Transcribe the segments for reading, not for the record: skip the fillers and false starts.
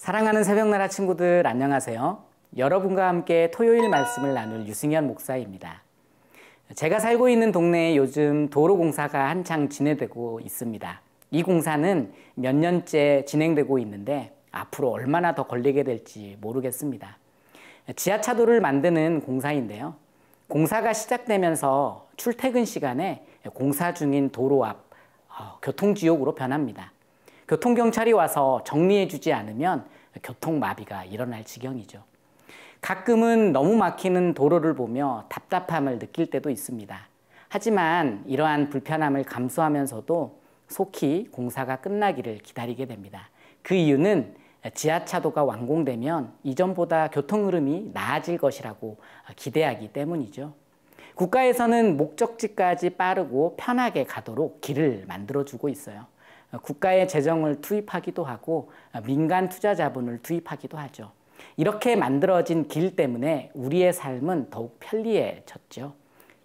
사랑하는 새벽나라 친구들 안녕하세요. 여러분과 함께 토요일 말씀을 나눌 유승현 목사입니다. 제가 살고 있는 동네에 요즘 도로 공사가 한창 진행되고 있습니다. 이 공사는 몇 년째 진행되고 있는데 앞으로 얼마나 더 걸리게 될지 모르겠습니다. 지하차도를 만드는 공사인데요. 공사가 시작되면서 출퇴근 시간에 공사 중인 도로 앞 교통지옥으로 변합니다. 교통경찰이 와서 정리해주지 않으면 교통마비가 일어날 지경이죠. 가끔은 너무 막히는 도로를 보며 답답함을 느낄 때도 있습니다. 하지만 이러한 불편함을 감수하면서도 속히 공사가 끝나기를 기다리게 됩니다. 그 이유는 지하차도가 완공되면 이전보다 교통 흐름이 나아질 것이라고 기대하기 때문이죠. 국가에서는 목적지까지 빠르고 편하게 가도록 길을 만들어주고 있어요. 국가의 재정을 투입하기도 하고 민간 투자 자본을 투입하기도 하죠. 이렇게 만들어진 길 때문에 우리의 삶은 더욱 편리해졌죠.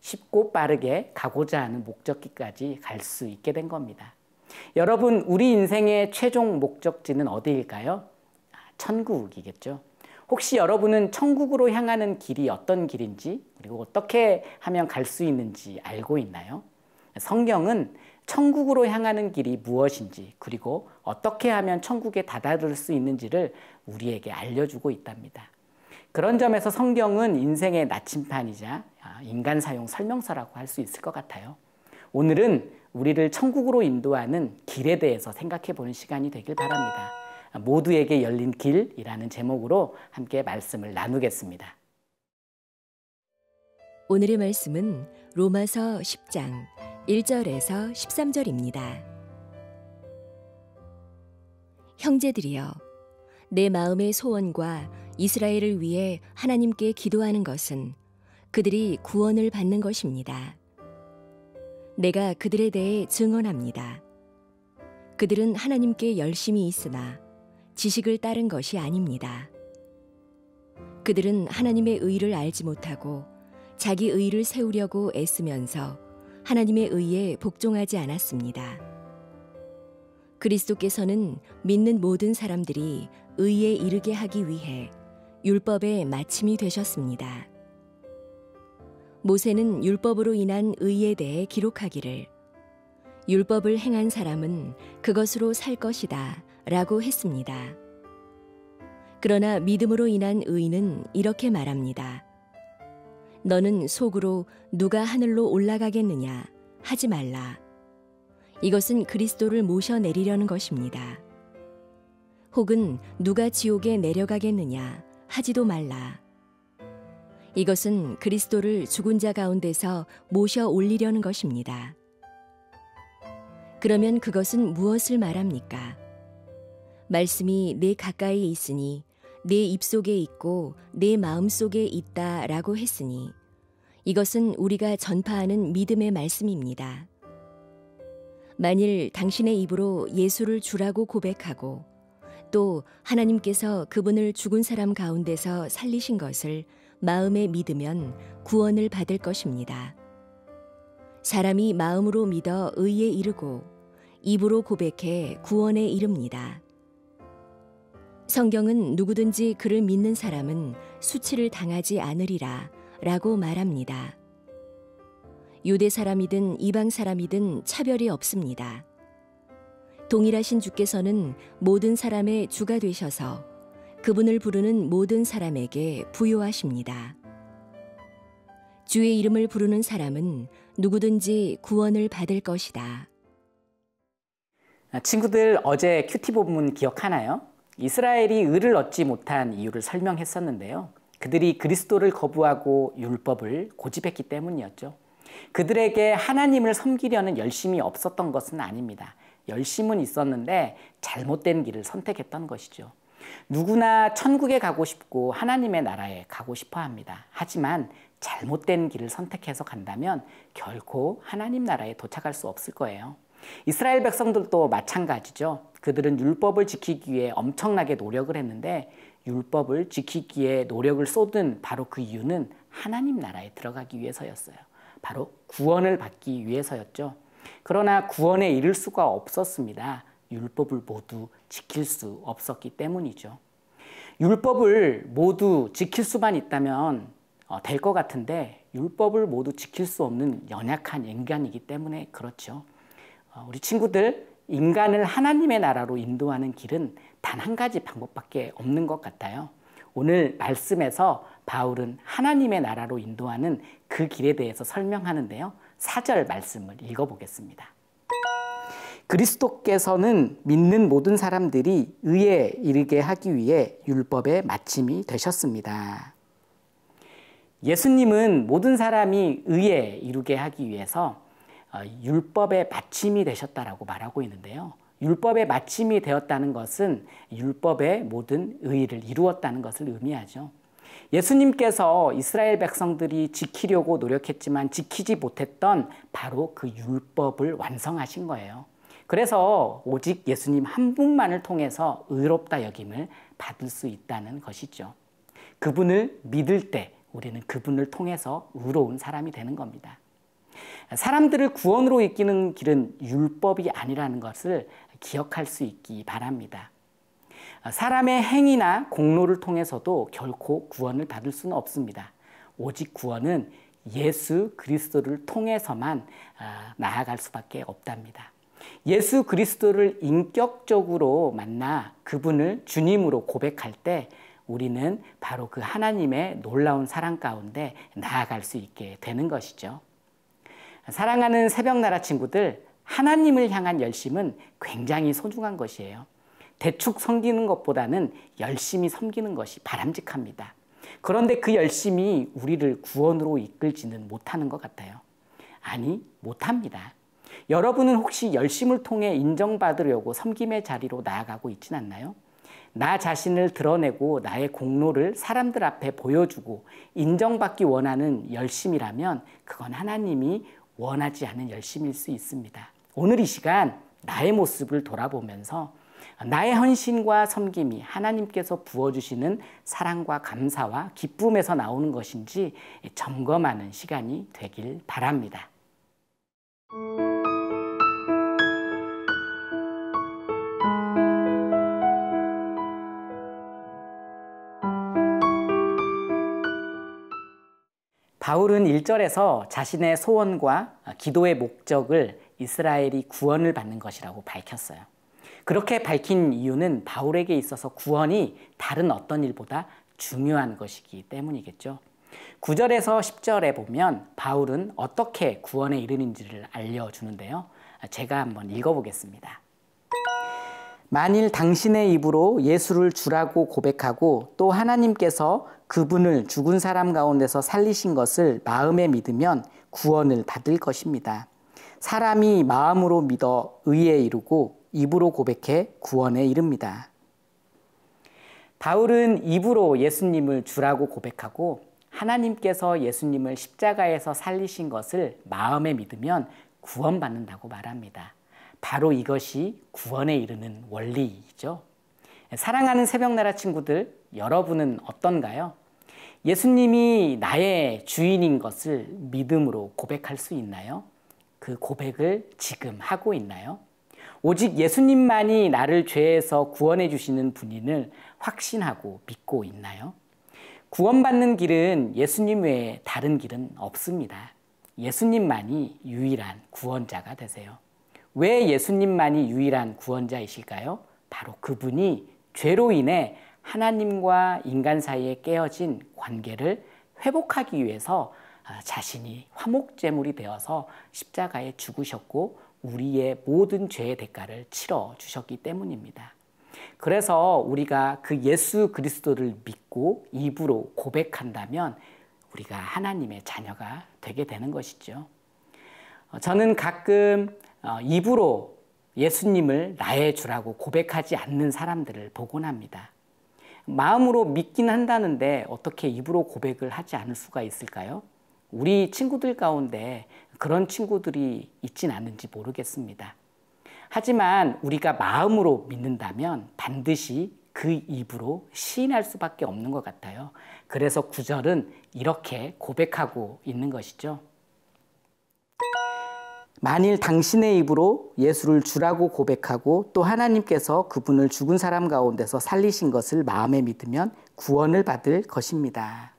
쉽고 빠르게 가고자 하는 목적지까지 갈 수 있게 된 겁니다. 여러분, 우리 인생의 최종 목적지는 어디일까요? 천국이겠죠. 혹시 여러분은 천국으로 향하는 길이 어떤 길인지, 그리고 어떻게 하면 갈 수 있는지 알고 있나요? 성경은 천국으로 향하는 길이 무엇인지, 그리고 어떻게 하면 천국에 다다를 수 있는지를 우리에게 알려주고 있답니다. 그런 점에서 성경은 인생의 나침판이자 인간사용 설명서라고 할 수 있을 것 같아요. 오늘은 우리를 천국으로 인도하는 길에 대해서 생각해 보는 시간이 되길 바랍니다. 모두에게 열린 길이라는 제목으로 함께 말씀을 나누겠습니다. 오늘의 말씀은 로마서 10장 1절에서 13절입니다. 형제들이여, 내 마음의 소원과 이스라엘을 위해 하나님께 기도하는 것은 그들이 구원을 받는 것입니다. 내가 그들에 대해 증언합니다. 그들은 하나님께 열심히 있으나 지식을 따른 것이 아닙니다. 그들은 하나님의 의를 알지 못하고 자기 의를 세우려고 애쓰면서 하나님의 의에 복종하지 않았습니다. 그리스도께서는 믿는 모든 사람들이 의에 이르게 하기 위해 율법의 마침이 되셨습니다. 모세는 율법으로 인한 의에 대해 기록하기를 율법을 행한 사람은 그것으로 살 것이다 라고 했습니다. 그러나 믿음으로 인한 의는 이렇게 말합니다. 너는 속으로 누가 하늘로 올라가겠느냐 하지 말라. 이것은 그리스도를 모셔내리려는 것입니다. 혹은 누가 지옥에 내려가겠느냐 하지도 말라. 이것은 그리스도를 죽은 자 가운데서 모셔 올리려는 것입니다. 그러면 그것은 무엇을 말합니까? 말씀이 내 가까이 있으니 내 입속에 있고 내 마음속에 있다라고 했으니 이것은 우리가 전파하는 믿음의 말씀입니다. 만일 당신의 입으로 예수를 주라고 고백하고 또 하나님께서 그분을 죽은 사람 가운데서 살리신 것을 마음에 믿으면 구원을 받을 것입니다. 사람이 마음으로 믿어 의에 이르고 입으로 고백해 구원에 이릅니다. 성경은 누구든지 그를 믿는 사람은 수치를 당하지 않으리라 라고 말합니다. 유대 사람이든 이방 사람이든 차별이 없습니다. 동일하신 주께서는 모든 사람의 주가 되셔서 그분을 부르는 모든 사람에게 부요하십니다. 주의 이름을 부르는 사람은 누구든지 구원을 받을 것이다. 친구들, 어제 큐티 본문 기억하나요? 이스라엘이 의를 얻지 못한 이유를 설명했었는데요. 그들이 그리스도를 거부하고 율법을 고집했기 때문이었죠. 그들에게 하나님을 섬기려는 열심이 없었던 것은 아닙니다. 열심은 있었는데 잘못된 길을 선택했던 것이죠. 누구나 천국에 가고 싶고 하나님의 나라에 가고 싶어 합니다. 하지만 잘못된 길을 선택해서 간다면 결코 하나님 나라에 도착할 수 없을 거예요. 이스라엘 백성들도 마찬가지죠. 그들은 율법을 지키기 위해 엄청나게 노력을 했는데 율법을 지키기에 노력을 쏟은 바로 그 이유는 하나님 나라에 들어가기 위해서였어요. 바로 구원을 받기 위해서였죠. 그러나 구원에 이를 수가 없었습니다. 율법을 모두 지킬 수 없었기 때문이죠. 율법을 모두 지킬 수만 있다면 될 것 같은데 율법을 모두 지킬 수 없는 연약한 인간이기 때문에 그렇죠. 우리 친구들, 인간을 하나님의 나라로 인도하는 길은 단 한 가지 방법밖에 없는 것 같아요. 오늘 말씀에서 바울은 하나님의 나라로 인도하는 그 길에 대해서 설명하는데요. 4절 말씀을 읽어보겠습니다. 그리스도께서는 믿는 모든 사람들이 의에 이르게 하기 위해 율법의 마침이 되셨습니다. 예수님은 모든 사람이 의에 이르게 하기 위해서 율법의 마침이 되셨다라고 말하고 있는데요. 율법의 마침이 되었다는 것은 율법의 모든 의의를 이루었다는 것을 의미하죠. 예수님께서 이스라엘 백성들이 지키려고 노력했지만 지키지 못했던 바로 그 율법을 완성하신 거예요. 그래서 오직 예수님 한 분만을 통해서 의롭다 여김을 받을 수 있다는 것이죠. 그분을 믿을 때 우리는 그분을 통해서 의로운 사람이 되는 겁니다. 사람들을 구원으로 이끄는 길은 율법이 아니라는 것을 기억할 수 있기 바랍니다. 사람의 행위나 공로를 통해서도 결코 구원을 받을 수는 없습니다. 오직 구원은 예수 그리스도를 통해서만 나아갈 수밖에 없답니다. 예수 그리스도를 인격적으로 만나 그분을 주님으로 고백할 때 우리는 바로 그 하나님의 놀라운 사랑 가운데 나아갈 수 있게 되는 것이죠. 사랑하는 새벽나라 친구들, 하나님을 향한 열심은 굉장히 소중한 것이에요. 대충 섬기는 것보다는 열심히 섬기는 것이 바람직합니다. 그런데 그 열심이 우리를 구원으로 이끌지는 못하는 것 같아요. 아니, 못합니다. 여러분은 혹시 열심을 통해 인정받으려고 섬김의 자리로 나아가고 있진 않나요? 나 자신을 드러내고 나의 공로를 사람들 앞에 보여주고 인정받기 원하는 열심이라면 그건 하나님이 원하지 않은 열심일 수 있습니다. 오늘 이 시간 나의 모습을 돌아보면서 나의 헌신과 섬김이 하나님께서 부어주시는 사랑과 감사와 기쁨에서 나오는 것인지 점검하는 시간이 되길 바랍니다. 바울은 1절에서 자신의 소원과 기도의 목적을 이스라엘이 구원을 받는 것이라고 밝혔어요. 그렇게 밝힌 이유는 바울에게 있어서 구원이 다른 어떤 일보다 중요한 것이기 때문이겠죠. 9절에서 10절에 보면 바울은 어떻게 구원에 이르는지를 알려주는데요. 제가 한번 읽어보겠습니다. 만일 당신의 입으로 예수를 주라고 고백하고 또 하나님께서 그분을 죽은 사람 가운데서 살리신 것을 마음에 믿으면 구원을 받을 것입니다. 사람이 마음으로 믿어 의에 이르고 입으로 고백해 구원에 이릅니다. 바울은 입으로 예수님을 주라고 고백하고 하나님께서 예수님을 십자가에서 살리신 것을 마음에 믿으면 구원받는다고 말합니다. 바로 이것이 구원에 이르는 원리이죠. 사랑하는 새벽나라 친구들, 여러분은 어떤가요? 예수님이 나의 주인인 것을 믿음으로 고백할 수 있나요? 그 고백을 지금 하고 있나요? 오직 예수님만이 나를 죄에서 구원해 주시는 분임을 확신하고 믿고 있나요? 구원받는 길은 예수님 외에 다른 길은 없습니다. 예수님만이 유일한 구원자가 되세요. 왜 예수님만이 유일한 구원자이실까요? 바로 그분이 죄로 인해 하나님과 인간 사이에 깨어진 관계를 회복하기 위해서 자신이 화목제물이 되어서 십자가에 죽으셨고 우리의 모든 죄의 대가를 치러 주셨기 때문입니다. 그래서 우리가 그 예수 그리스도를 믿고 입으로 고백한다면 우리가 하나님의 자녀가 되게 되는 것이죠. 저는 가끔 입으로 예수님을 나의 주라고 고백하지 않는 사람들을 보곤 합니다. 마음으로 믿긴 한다는데 어떻게 입으로 고백을 하지 않을 수가 있을까요? 우리 친구들 가운데 그런 친구들이 있진 않은지 모르겠습니다. 하지만 우리가 마음으로 믿는다면 반드시 그 입으로 시인할 수밖에 없는 것 같아요. 그래서 9절은 이렇게 고백하고 있는 것이죠. 만일 당신의 입으로 예수를 주라고 고백하고 또 하나님께서 그분을 죽은 사람 가운데서 살리신 것을 마음에 믿으면 구원을 받을 것입니다.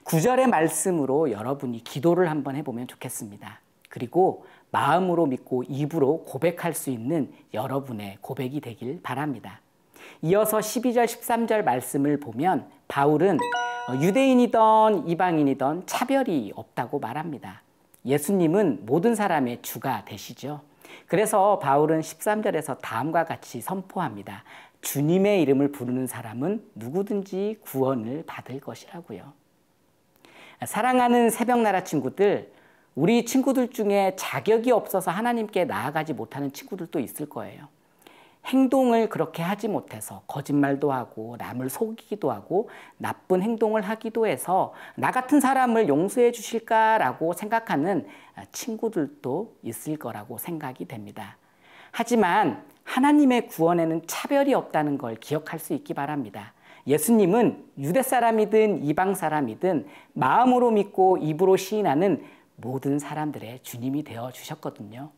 9절의 말씀으로 여러분이 기도를 한번 해보면 좋겠습니다. 그리고 마음으로 믿고 입으로 고백할 수 있는 여러분의 고백이 되길 바랍니다. 이어서 12절, 13절 말씀을 보면 바울은 유대인이든 이방인이든 차별이 없다고 말합니다. 예수님은 모든 사람의 주가 되시죠. 그래서 바울은 13절에서 다음과 같이 선포합니다. 주님의 이름을 부르는 사람은 누구든지 구원을 받을 것이라고요. 사랑하는 새벽나라 친구들, 우리 친구들 중에 자격이 없어서 하나님께 나아가지 못하는 친구들도 있을 거예요. 행동을 그렇게 하지 못해서 거짓말도 하고 남을 속이기도 하고 나쁜 행동을 하기도 해서 나 같은 사람을 용서해 주실까라고 생각하는 친구들도 있을 거라고 생각이 됩니다. 하지만 하나님의 구원에는 차별이 없다는 걸 기억할 수 있기 바랍니다. 예수님은 유대 사람이든 이방 사람이든 마음으로 믿고 입으로 시인하는 모든 사람들의 주님이 되어 주셨거든요.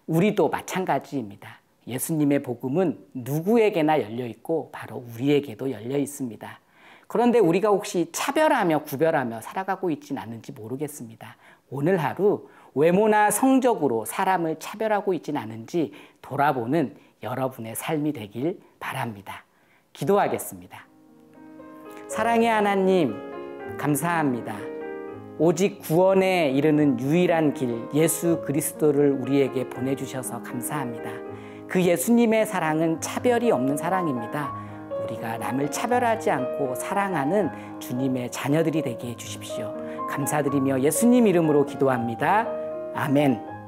우리도 마찬가지입니다. 예수님의 복음은 누구에게나 열려 있고 바로 우리에게도 열려 있습니다. 그런데 우리가 혹시 차별하며 구별하며 살아가고 있진 않은지 모르겠습니다. 오늘 하루 외모나 성적으로 사람을 차별하고 있진 않은지 돌아보는 여러분의 삶이 되길 바랍니다. 기도하겠습니다. 사랑의 하나님, 감사합니다. 오직 구원에 이르는 유일한 길 예수 그리스도를 우리에게 보내주셔서 감사합니다. 그 예수님의 사랑은 차별이 없는 사랑입니다. 우리가 남을 차별하지 않고 사랑하는 주님의 자녀들이 되게 해주십시오. 감사드리며 예수님 이름으로 기도합니다. 아멘.